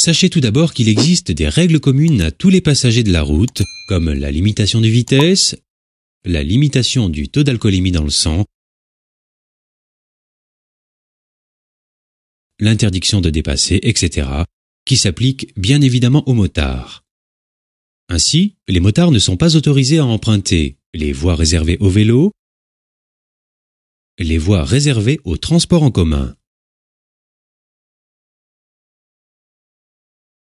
Sachez tout d'abord qu'il existe des règles communes à tous les passagers de la route, comme la limitation de vitesse, la limitation du taux d'alcoolémie dans le sang, l'interdiction de dépasser, etc., qui s'appliquent bien évidemment aux motards. Ainsi, les motards ne sont pas autorisés à emprunter les voies réservées aux vélos, les voies réservées aux transports en commun.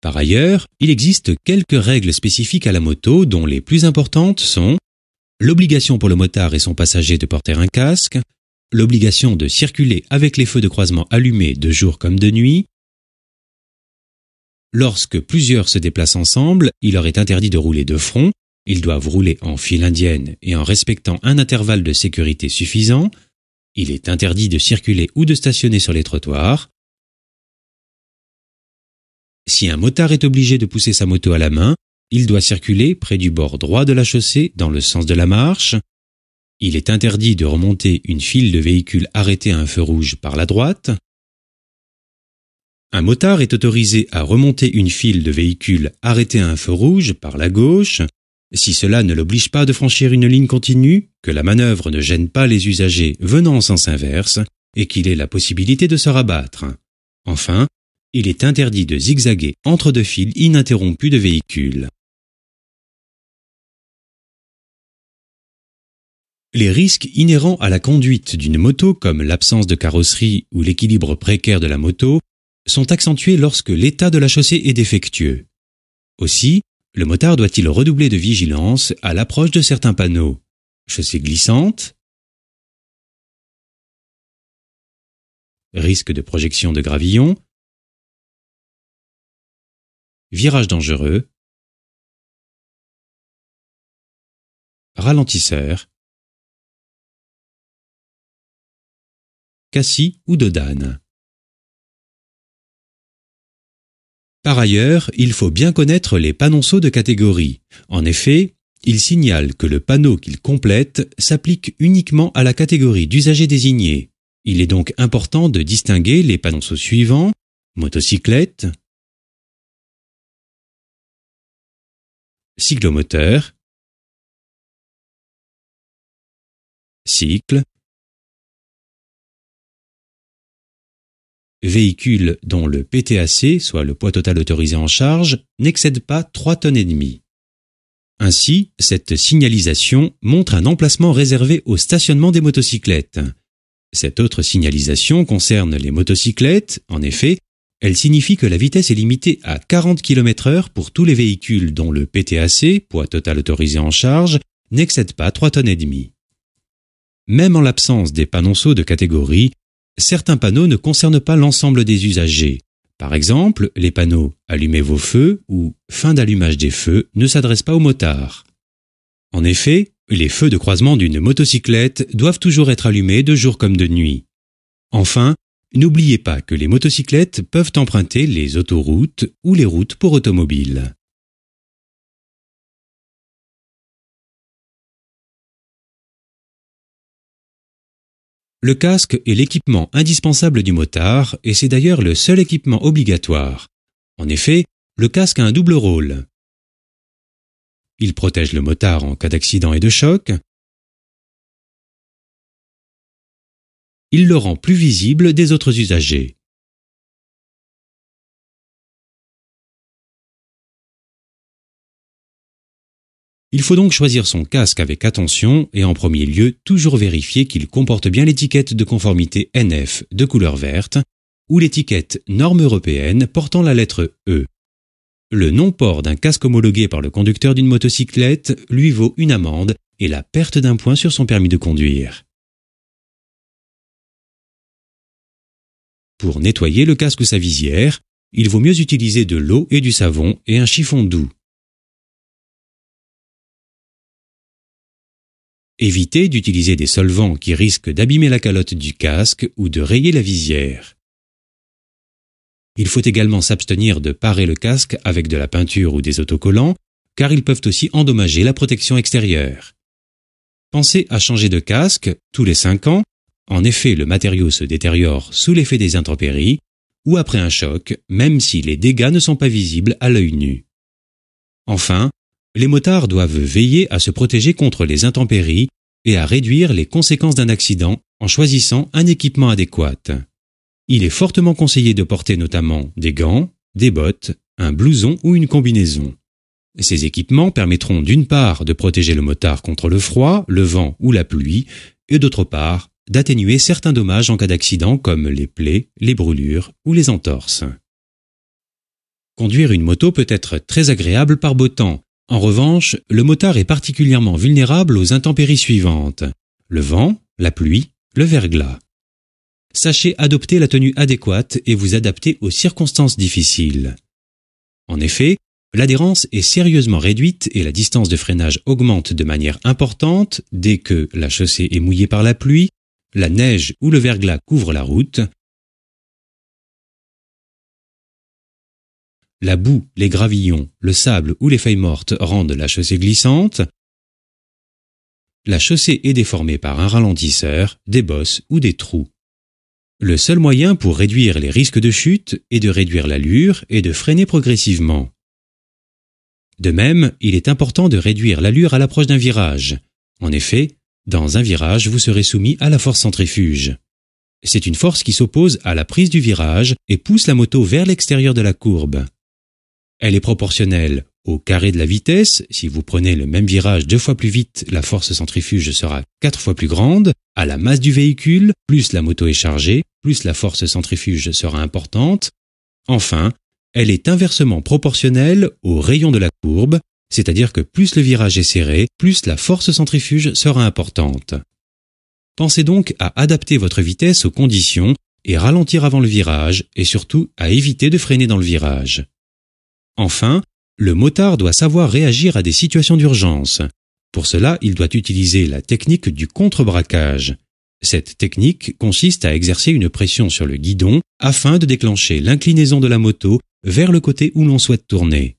Par ailleurs, il existe quelques règles spécifiques à la moto dont les plus importantes sont l'obligation pour le motard et son passager de porter un casque, l'obligation de circuler avec les feux de croisement allumés de jour comme de nuit. Lorsque plusieurs se déplacent ensemble, il leur est interdit de rouler de front, ils doivent rouler en file indienne et en respectant un intervalle de sécurité suffisant. Il est interdit de circuler ou de stationner sur les trottoirs. Si un motard est obligé de pousser sa moto à la main, il doit circuler près du bord droit de la chaussée dans le sens de la marche. Il est interdit de remonter une file de véhicules arrêtés à un feu rouge par la droite. Un motard est autorisé à remonter une file de véhicules arrêtés à un feu rouge par la gauche, si cela ne l'oblige pas de franchir une ligne continue, que la manœuvre ne gêne pas les usagers venant en sens inverse et qu'il ait la possibilité de se rabattre. Enfin, il est interdit de zigzaguer entre deux files ininterrompues de véhicules. Les risques inhérents à la conduite d'une moto, comme l'absence de carrosserie ou l'équilibre précaire de la moto, sont accentués lorsque l'état de la chaussée est défectueux. Aussi, le motard doit-il redoubler de vigilance à l'approche de certains panneaux. Chaussée glissante, risque de projection de gravillon, virage dangereux, ralentisseur, cassis ou dodane. Par ailleurs, il faut bien connaître les panonceaux de catégorie. En effet, ils signalent que le panneau qu'ils complètent s'applique uniquement à la catégorie d'usagers désignés. Il est donc important de distinguer les panonceaux suivants: motocyclette, cyclomoteur, cycle, véhicule dont le PTAC, soit le poids total autorisé en charge, n'excède pas 3,5 tonnes. Ainsi, cette signalisation montre un emplacement réservé au stationnement des motocyclettes. Cette autre signalisation concerne les motocyclettes. En effet, elle signifie que la vitesse est limitée à 40 km/h pour tous les véhicules dont le PTAC, poids total autorisé en charge, n'excède pas 3,5 tonnes. Même en l'absence des panonceaux de catégorie, certains panneaux ne concernent pas l'ensemble des usagers. Par exemple, les panneaux « Allumez vos feux » ou « Fin d'allumage des feux » ne s'adressent pas aux motards. En effet, les feux de croisement d'une motocyclette doivent toujours être allumés de jour comme de nuit. Enfin, n'oubliez pas que les motocyclettes peuvent emprunter les autoroutes ou les routes pour automobiles. Le casque est l'équipement indispensable du motard et c'est d'ailleurs le seul équipement obligatoire. En effet, le casque a un double rôle. Il protège le motard en cas d'accident et de choc. Il le rend plus visible des autres usagers. Il faut donc choisir son casque avec attention et en premier lieu toujours vérifier qu'il comporte bien l'étiquette de conformité NF de couleur verte ou l'étiquette norme européenne portant la lettre E. Le non-port d'un casque homologué par le conducteur d'une motocyclette lui vaut une amende et la perte d'un point sur son permis de conduire. Pour nettoyer le casque ou sa visière, il vaut mieux utiliser de l'eau et du savon et un chiffon doux. Évitez d'utiliser des solvants qui risquent d'abîmer la calotte du casque ou de rayer la visière. Il faut également s'abstenir de parer le casque avec de la peinture ou des autocollants, car ils peuvent aussi endommager la protection extérieure. Pensez à changer de casque tous les 5 ans. En effet, le matériau se détériore sous l'effet des intempéries, ou après un choc, même si les dégâts ne sont pas visibles à l'œil nu. Enfin, les motards doivent veiller à se protéger contre les intempéries et à réduire les conséquences d'un accident en choisissant un équipement adéquat. Il est fortement conseillé de porter notamment des gants, des bottes, un blouson ou une combinaison. Ces équipements permettront d'une part de protéger le motard contre le froid, le vent ou la pluie, et d'autre part d'atténuer certains dommages en cas d'accident comme les plaies, les brûlures ou les entorses. Conduire une moto peut être très agréable par beau temps. En revanche, le motard est particulièrement vulnérable aux intempéries suivantes: le vent, la pluie, le verglas. Sachez adopter la tenue adéquate et vous adapter aux circonstances difficiles. En effet, l'adhérence est sérieusement réduite et la distance de freinage augmente de manière importante dès que la chaussée est mouillée par la pluie, la neige ou le verglas couvre la route, la boue, les gravillons, le sable ou les feuilles mortes rendent la chaussée glissante, la chaussée est déformée par un ralentisseur, des bosses ou des trous. Le seul moyen pour réduire les risques de chute est de réduire l'allure et de freiner progressivement. De même, il est important de réduire l'allure à l'approche d'un virage. En effet, dans un virage, vous serez soumis à la force centrifuge. C'est une force qui s'oppose à la prise du virage et pousse la moto vers l'extérieur de la courbe. Elle est proportionnelle au carré de la vitesse. Si vous prenez le même virage 2 fois plus vite, la force centrifuge sera 4 fois plus grande. À la masse du véhicule, plus la moto est chargée, plus la force centrifuge sera importante. Enfin, elle est inversement proportionnelle au rayon de la courbe, c'est-à-dire que plus le virage est serré, plus la force centrifuge sera importante. Pensez donc à adapter votre vitesse aux conditions et ralentir avant le virage, et surtout à éviter de freiner dans le virage. Enfin, le motard doit savoir réagir à des situations d'urgence. Pour cela, il doit utiliser la technique du contre-braquage. Cette technique consiste à exercer une pression sur le guidon afin de déclencher l'inclinaison de la moto vers le côté où l'on souhaite tourner.